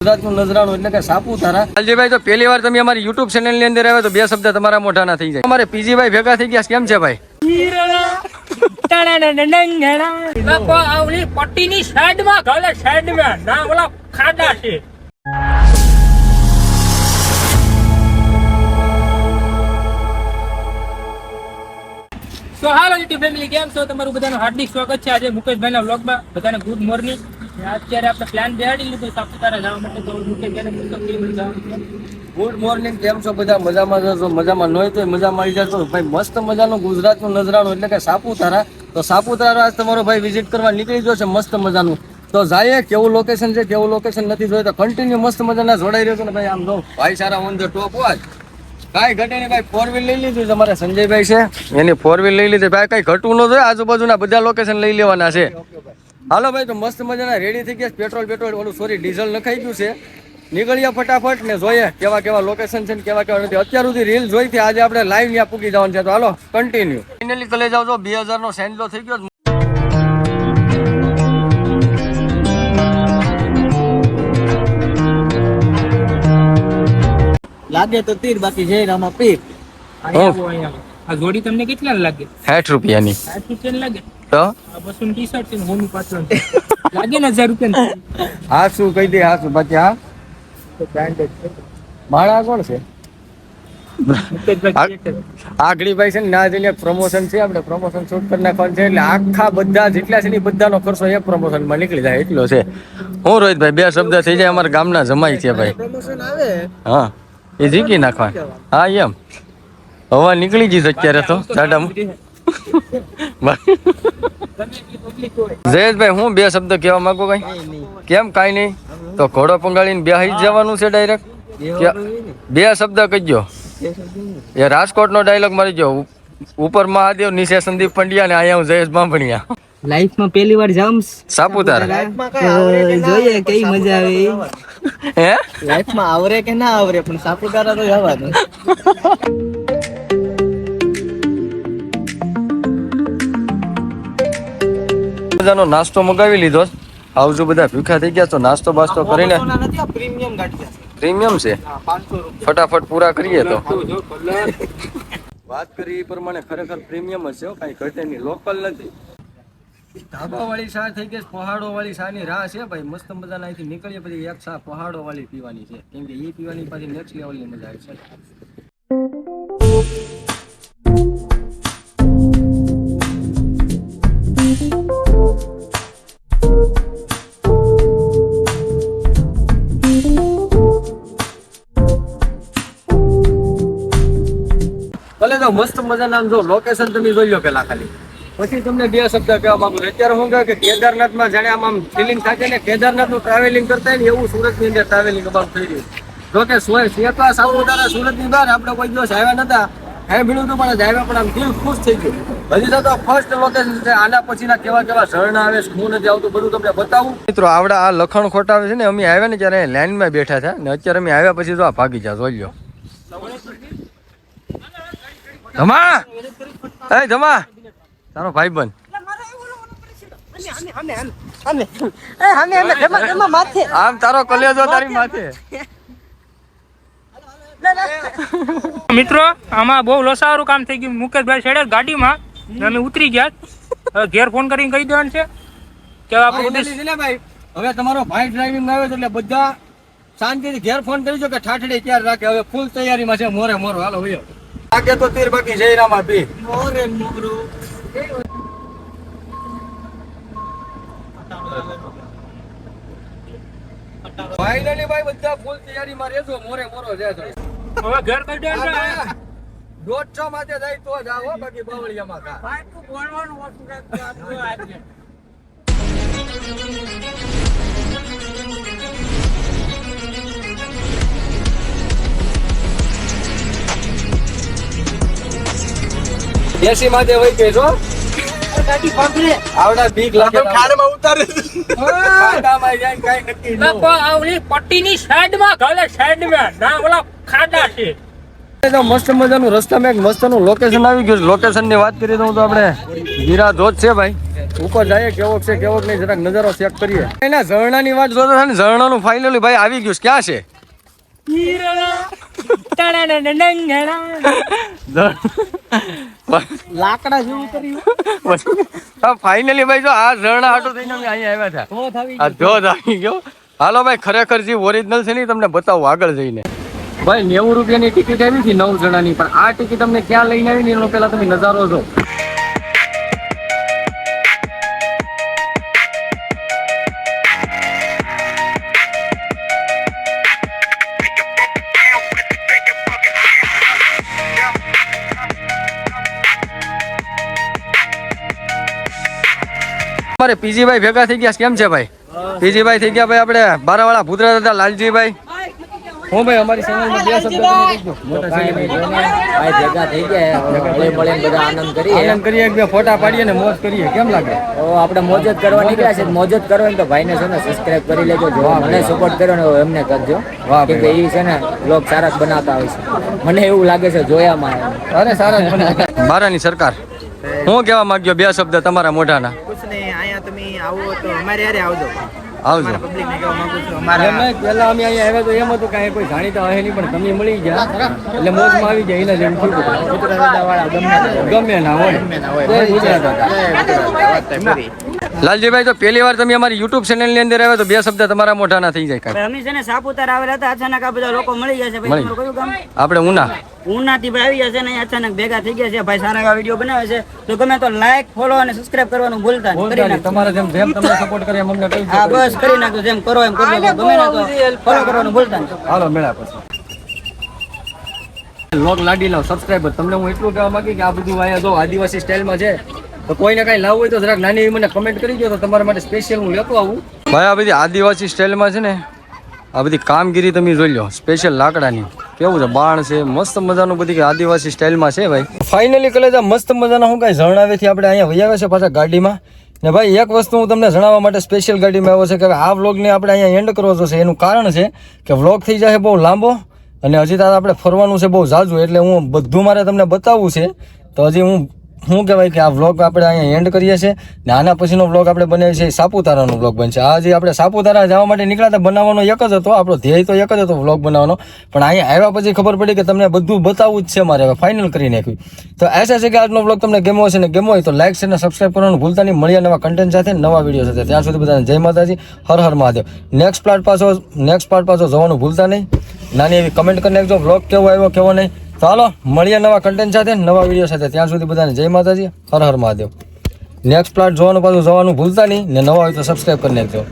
ગુજરાતનું નજરાણું એટલે કે સાપુતારા. લાલજીભાઈ, તો પહેલી વાર તમે અમારી યુટ્યુબ ચેનલ ની અંદર આવ્યા તો બે શબ્દ તમારા મોઢાના થઈ જાય. અમારે પીજીભાઈ ભેગા થઈ ગયા, કેમ છે ભાઈ? પટ્ટીની સાઈડમાં ઘરે સાઈડમાં ના ઓલા ખાડા છે. તો હાલો યુટ્યુબ ફેમિલી, કેમ છો? તમારું બધાનું હાર્દિક સ્વાગત છે આજે મુકેશભાઈના વ્લોગમાં. બધાને ગુડ મોર્નિંગ. અત્યારે આપણે પ્લાન બેહાડી લીધો સાપુતારા જવા માટે. તો ગુડ મોર્નિંગ, કેમ છો બધા? મજામાં જશો? મજામાં ન હોય તો મજામાં આવી જશો ભાઈ. મસ્ત મજાનું ગુજરાતનું નજરાણું એટલે કે સાપુતારા. તો સાપુતારા આજ તમારો ભાઈ વિઝિટ કરવા નીકળી ગયો છે, મસ્ત મજાનું. તો જાય કેવું લોકેશન છે, કેવું લોકેશન નથી જોયું તો કન્ટિન્યુ મસ્ત મજાના જોડાઈ રહ્યો છો ને ભાઈ. આમ જો ભાઈ સારા ઓન ધ ટોપ હોય, કાંઈ ઘટે નહીં ભાઈ. 4 વ્હીલ લઈ લીધું છે અમારે સંજયભાઈ છે, એની 4 વ્હીલ લઈ લીધી ભાઈ. કાંઈ ઘટવું ન જોઈએ, આજુબાજુના બધા લોકેશન લઈ લેવાના છે. હાલો ભાઈ, તો મસ્ત મજાના રેડી થઈ ગયા. પેટ્રોલ ઓલું સોરી ડીઝલ નખાઈ ગયું છે. નીકળ્યા ફટાફટ ને જોઈએ કેવા કેવા લોકેશન છે ને કેવા કેવા નથી. અત્યાર સુધી રીલ જોઈ હતી, આજે આપણે લાઈવ ત્યાં પૂકી જવાનું છે. તો હાલો કન્ટિન્યુ. ફાઇનલી કલે જાવ છો 2000 નો સેન્ડલો થઈ ગયો લાગે તો તીર, બાકી જય રામા પીર. આ જોડી તમને કેટલા લાગે? 60 રૂપિયાની. 60 રૂપિયા લાગે તો આ બસુન ટી-શર્ટ છે ને હોમી પાછળ લાગે ને 1000 રૂપિયા. હા શું કહી દે? હા શું બાકી? હા તો બ્રાન્ડેડ છે. માળા કોણ છે? મુકેશભાઈ આગળી ભાઈ છે ને ના જઈને પ્રમોશન છે, આપણે પ્રમોશન શૂટ કરી નાખવાનું છે. એટલે આખા બધા જેટલા છે ને બધાનો ખર્ચો એક પ્રમોશનમાં નીકળી જાય એટલો છે. હું રોહિતભાઈ બે શબ્દ થઈ જાય. અમારા ગામના જમાઈ છે ભાઈ. પ્રમોશન આવે હા એ જીકી નાખવા. હા એમ હવા નીકળી જઈશ અત્યારે તો દાડામાં. જયેશભાઈ, હું બે શબ્દ કહેવા માંગુ કઈ? કેમ કાંઈ નહીં? તો ઘોડો પંગાળીને બેસી જ જવાનું છે ડાયરેક્ટ. બે શબ્દ કહીજો. એ રાજકોટ નો ડાયલોગ મારી જો. ઉપર મહાદેવ, નીચે સંદીપ પંડ્યા ને અહીંયા હું જયેશ બાંભણિયા. લાઈફમાં પહેલી વાર જામ સાપુતારા. જોઈએ કઈ મજા આવે. હે લાઈફમાં આવરે કે ના આવરે, પણ સાપુતારા તો જવાનું. મજાનો નાસ્તો મગાવી લીધો. આવજો બધા ભૂખા થઈ ગયા તો નાસ્તો બાસ્તો કરીને. પ્રીમિયમ ગાંઠિયા પ્રીમિયમ છે, 500 રૂપિયા. ફટાફટ પૂરા કરીએ તો. વાત કરી એ પ્રમાણે ખરેખર પ્રીમિયમ જ છે, કાંઈ ઘટે નહીં, લોકલ નથી. ધાબા વાળી શા થઈ ગઈ, પહાડો વાળી શા ની રાહ છે ભાઈ. મસ્ત મજાના અહીંથી નીકળીએ પછી એક શા પહાડો વાળી પીવાની છે, કેમ કે એ પીવાની પાછી નેક્સ્ટ લેવલની મજા આવે છે. ભલે તો મસ્ત મજાના જો લોકેશન તમે જોઈ લો પેલા ખાલી, પછી તમને બે શબ્દ કહેવા માંગુ. અત્યારે હું કહે કે કેદારનાથમાં જાણે આમ ફિલિંગ થાય ને, કેદારનાથનું ટ્રાવેલિંગ કરતા ને એવું સુરતની અંદર ટ્રાવેલિંગ અમારું થઈ રહ્યું. જો કે સાપુતારા સુરતની બહાર આપણે કોઈ દિવસ આવ્યા નતા, ભીડું હતું પણ આવ્યા પણ આમ દિલ ખુશ થઈ ગયું. હજી તો ફર્સ્ટ લોકેશન છે. આના પછીના કેવા કેવા ઝરણા આવે, શું નથી આવતું બધું તમને બતાવું. મિત્રો આવડા આ લખણ ખોટાવે છે ને, અમે આવ્યા ને ત્યારે લાઈનમાં બેઠા હતા ને અત્યારે અમે આવ્યા પછી તો આ ભાગી જા જોઈ લો. ધમા, એ ધમા તારો ભાઈ બન આમ તારો કલેજો તારી માથે. મિત્રો આમાં બહુ લોસાવાળું કામ થઈ ગયું. મુકેશભાઈ છેડે ગાડીમાં અમે ઉતરી ગયા. ઘેર ફોન કરીને કહી દેવાનું છે કે આપણે ભાઈ હવે તમારો ભાઈ ડ્રાઇવિંગ આવ્યો છે એટલે બધા શાંતિથી ઘેર ફોન કરી દો કે ઠાઠડી ક્યારે રાખે. હવે ફૂલ તૈયારીમાં છે, મોરે મોરો. હાલો ભાઈ આગે તો તીર બાકી જય રામા પી મોરે મોરું. ફાઇનલી ભાઈ બધા ફૂલ તૈયારીમાં રહેજો, મોરે મોરો જાય. હવે ઘર કઈ દેવાનું છે. 150 માથે જાય તો જ આવો, બાકી બાવળિયામાં ખા. ભાઈ તું બોલવાનું ઓછું કર. એસી માથે વહી ગઈ છો ગાડી પકડે આવડા બીક લાગે. ખાડમાં ઉતારે. ખાડામાં જાય કાઈ નક્કી ન હોય. ઓલી પટ્ટીની સાઈડમાં ઘરે સાઈડમાં ના ઓલા ખાડા છે. મસ્ત મજાનું રસ્તામાં એક મસ્તનું લોકેશન આવી ગયું. લોકેશન ની વાત કરીએ તો આપણે ગીરા ધોધ છે ભાઈ. ઉપર જઈએ કેવોક છે કેવોક નહીં જરાક નજારો ચેક કરીએ એના ઝરણાની વાત જોતો છે ને ઝરણાનું ફાઇનલી ભાઈ આવી ગયું છે. ક્યાં છે લાકડા જેવું કર્યું ફાઇનલી ભાઈ જો આ ઝરણા હાટો થઈને અમે અહીંયા આવ્યા હતા. આ ધોધ આવી ગયો. હાલો ભાઈ ખરેખર જે ઓરિજિનલ છે ને તમને બતાવું આગળ જઈને. ભાઈ 90 રૂપિયાની ટિકિટ આવી હતી 9 જણાની, પણ આ ટિકિટ તમને ક્યાં લઈને આવી ને એનો પેલા તમે નજારો જો. અમારે પીજીભાઈ ભેગા થઈ ગયા. કેમ છે ભાઈ? પીજીભાઈ થઈ ગયા ભાઈ. આપણે બારાવાળા ભૂતરા દાદા લાલજીભાઈ. હું ભાઈ અમારી ચેનલમાં બે શબ્દ તમે કહેજો. મોટા ચેનલ ભાઈ ભેગા થઈ ગયા હળી મળીને બધા આનંદ કરીએ. આનંદ કરીએ, એક બે ફોટા પાડીએ ને મોજ કરીએ. કેમ લાગે? તો આપણે મોજ જ કરવા નીકળ્યા છે. મોજ જ કરવાની તો ભાઈને છે ને સબસ્ક્રાઇબ કરી લેજો. જો મને સપોર્ટ કર્યો ને એમને કરજો. વાહ કેમ કે એ છે ને બ્લોગ સારા જ બનાવતા હોય છે. મને એવું લાગે છે જોયામાં. અરે સારા જ બને. બારાની સરકાર હું કહેવા માંગ્યો બે શબ્દ તમારા મોઢાના. કુછ નહીં, અહીંયા તમે આવો તો અમારે યારે આવજો. આવજો. પબ્લિક ને કહેવા માંગુ છું એમ નહીં, પહેલા અમે અહીંયા આવ્યા તો એમ હતું કે અહીં કોઈ જાણીતા હોય નહીં, પણ તમે મળી ગયા એટલે મોજમાં આવી જાય. એના જેમ થયું હતું. ગમે ના હોય. જય ગુજરાત દાદા. લાલજીભાઈ તો પહેલી વાર તમે અમારી યુટ્યુબ ચેનલ ની અંદર આવ્યા તો બે શબ્દ તમારા મોઢાના થઈ જાય. કાંઈ અમે છે ને સાપુતારા આવેલા હતા. અચાનક આ બધા લોકો મળી ગયા છે. ભાઈ મળી. તમારું કયું ગામ? આપણે ઉના. ઉનાથી ભાઈ આવી ગયા છે ને અહીંયા અચાનક ભેગા થઈ ગયા છે. ભાઈ સારા એવા વિડીયો બનાવે છે. તો ગમે તો લાઈક, ફોલો અને સબસ્ક્રાઇબ કરવાનું ભૂલતા નહીં. કરી નાખજો. તમારા જેમ જેમ તમને સપોર્ટ કરે એમ અમને કહી હા બસ કરી નાખજો. જેમ કરો એમ કરજો. ગમે ને તો ફોલો કરવાનું ભૂલતા નહીં. હાલો મેળા પછી લોક લાડી લાવ સબસ્ક્રાઇબર. તમને હું એટલું કહેવા માંગી કે આ બધું અહીંયા જો આદિવાસી સ્ટાઇલમાં છે તો કોઈને કાંઈ લાવવું હોય તો જરાક નાની એવી મને કમેન્ટ કરી દો તો તમારા માટે સ્પેશિયલ હું લેતો આવું. ભાઈ આ બધી આદિવાસી સ્ટાઇલમાં છે ને આ બધી કામગીરી તમે જોઈ લો. સ્પેશિયલ લાકડાની કેવું છે, બાણ છે, મસ્ત મજાનું બધી આદિવાસી સ્ટાઇલમાં છે ભાઈ. ફાઇનલી કલેજા મસ્ત મજાના હું કાંઈ ઝરણાવેથી આપણે અહીંયા વહી આવ્યા છે પાછા ગાડીમાં. ને ભાઈ એક વસ્તુ હું તમને જણાવવા માટે સ્પેશિયલ ગાડીમાં આવ્યો છે કે આ વ્લોગને આપણે અહીંયા એન્ડ કરવો છે. એનું કારણ છે કે વ્લોગ થઈ જાય બહુ લાંબો અને હજી તાર આપણે ફરવાનું છે બહુ ઝાઝું, એટલે હું બધું મારે તમને બતાવવું છે. તો હજી હું કહેવાય કે આ વ્લોગ આપણે અહીંયા એન્ડ કરીએ છીએ ને આના પછીનો વ્લોગ આપણે બનાવીએ છીએ સાપુતારાનો વ્લોગ બનશે. આ જે આપણે સાપુતારા જવા માટે નીકળ્યા હતા બનાવવાનો એક જ હતો, આપણો ધ્યેય તો એક જ હતો વ્લોગ બનાવવાનો, પણ અહીંયા આવ્યા પછી ખબર પડી કે તમને બધું બતાવવું જ છે મારે. હવે ફાઇનલ કરી નાખ્યું. તો આશા છે કે આજનો વ્લોગ તમને ગમ્યો હશે ને ગમ્યો હોય તો લાઈક છે ને સબસ્ક્રાઈબ કરવાનું ભૂલતા નહીં. મળીએ નવા કન્ટેન્ટ સાથે, નવા વિડીયો સાથે. ત્યાં સુધી બધાને જય માતાજી, હર હર મહાદેવ. નેક્સ્ટ પાર્ટ પાછો જવાનું ભૂલતા નહીં. નાની એવી કમેન્ટ કરી નાખજો વ્લોગ કેવો આવ્યો કેવો નહીં. તો હાલો મળીએ નવા કન્ટેન્ટ સાથે, નવા વિડીયો સાથે. ત્યાં સુધી બધાને જય માતાજી, હર હર મહાદેવ. નેક્સ્ટ પ્લાટ જોવાનું પાછું જવાનું ભૂલતા નહીં ને નવા હોય તો સબસ્ક્રાઈબ કરી નાખજો.